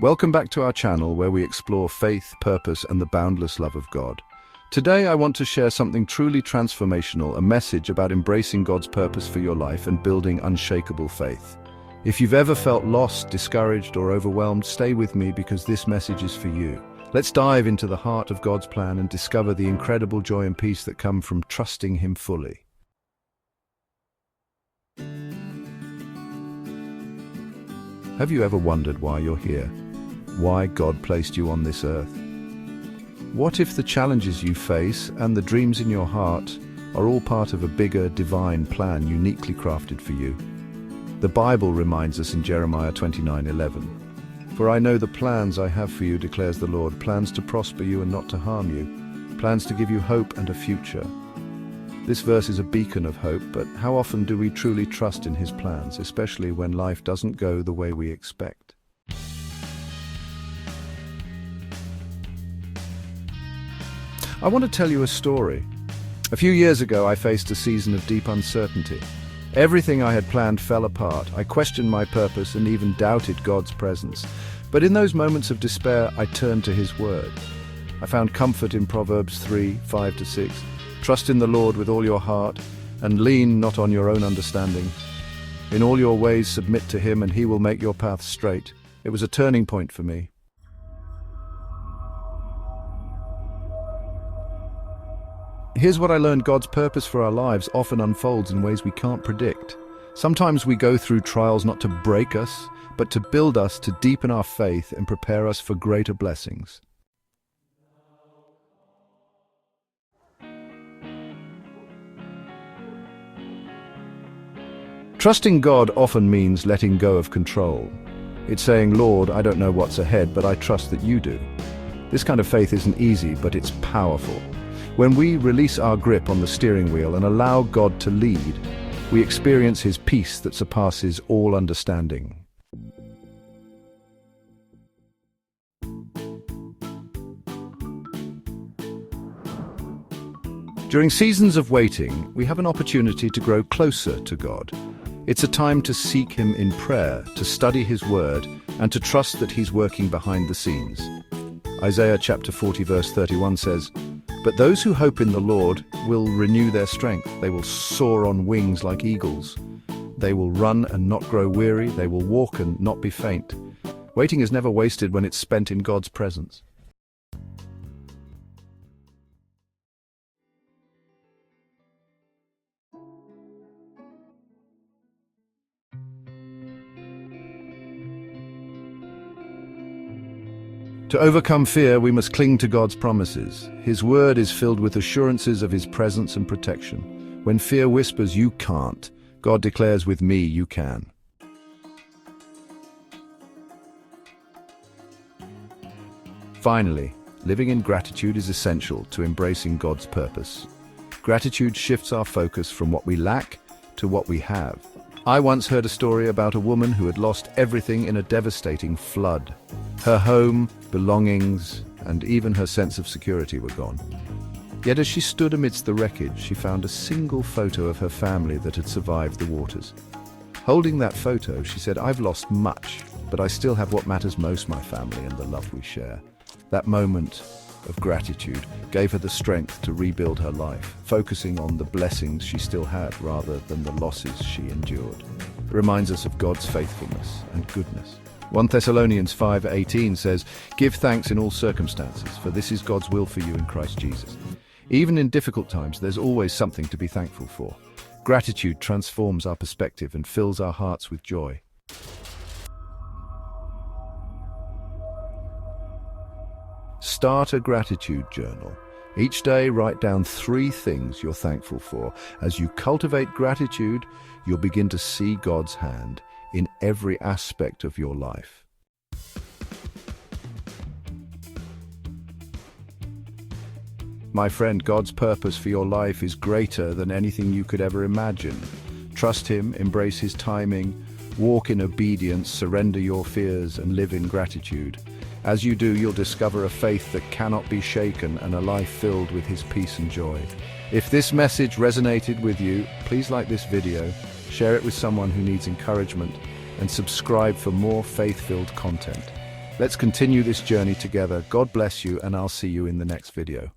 Welcome back to our channel where we explore faith, purpose, and the boundless love of God. Today I want to share something truly transformational, a message about embracing God's purpose for your life and building unshakable faith. If you've ever felt lost, discouraged, or overwhelmed, stay with me because this message is for you. Let's dive into the heart of God's plan and discover the incredible joy and peace that come from trusting Him fully. Have you ever wondered why you're here? Why God placed you on this earth? What if the challenges you face and the dreams in your heart are all part of a bigger, divine plan uniquely crafted for you? The Bible reminds us in Jeremiah 29:11, "For I know the plans I have for you, declares the Lord, plans to prosper you and not to harm you, plans to give you hope and a future." This verse is a beacon of hope, but how often do we truly trust in His plans, especially when life doesn't go the way we expect? I want to tell you a story. A few years ago, I faced a season of deep uncertainty. Everything I had planned fell apart. I questioned my purpose and even doubted God's presence. But in those moments of despair, I turned to His Word. I found comfort in Proverbs 3:5-6. Trust in the Lord with all your heart, and lean not on your own understanding. In all your ways submit to Him, and He will make your path straight. It was a turning point for me. Here's what I learned: God's purpose for our lives often unfolds in ways we can't predict. Sometimes we go through trials not to break us, but to build us, to deepen our faith and prepare us for greater blessings. Trusting God often means letting go of control. It's saying, "Lord, I don't know what's ahead, but I trust that you do." This kind of faith isn't easy, but it's powerful. When we release our grip on the steering wheel and allow God to lead, we experience His peace that surpasses all understanding. During seasons of waiting, we have an opportunity to grow closer to God. It's a time to seek Him in prayer, to study His Word, and to trust that He's working behind the scenes. Isaiah chapter 40 verse 31 says, "But those who hope in the Lord will renew their strength. They will soar on wings like eagles. They will run and not grow weary. They will walk and not be faint." Waiting is never wasted when it's spent in God's presence. To overcome fear, we must cling to God's promises. His Word is filled with assurances of His presence and protection. When fear whispers, "You can't," God declares, "With me, you can." Finally, living in gratitude is essential to embracing God's purpose. Gratitude shifts our focus from what we lack to what we have. I once heard a story about a woman who had lost everything in a devastating flood. Her home, belongings, and even her sense of security were gone. Yet as she stood amidst the wreckage, she found a single photo of her family that had survived the waters. Holding that photo, she said, "I've lost much, but I still have what matters most, my family and the love we share." That moment of gratitude gave her the strength to rebuild her life, focusing on the blessings she still had rather than the losses she endured. It reminds us of God's faithfulness and goodness. 1 Thessalonians 5:18 says, "Give thanks in all circumstances, for this is God's will for you in Christ Jesus." Even in difficult times, there's always something to be thankful for. Gratitude transforms our perspective and fills our hearts with joy. Start a gratitude journal. Each day, write down 3 things you're thankful for. As you cultivate gratitude, you'll begin to see God's hand in every aspect of your life. My friend, God's purpose for your life is greater than anything you could ever imagine. Trust Him, embrace His timing, walk in obedience, surrender your fears, and live in gratitude. As you do, you'll discover a faith that cannot be shaken and a life filled with His peace and joy. If this message resonated with you, please like this video, share it with someone who needs encouragement, and subscribe for more faith-filled content. Let's continue this journey together. God bless you, and I'll see you in the next video.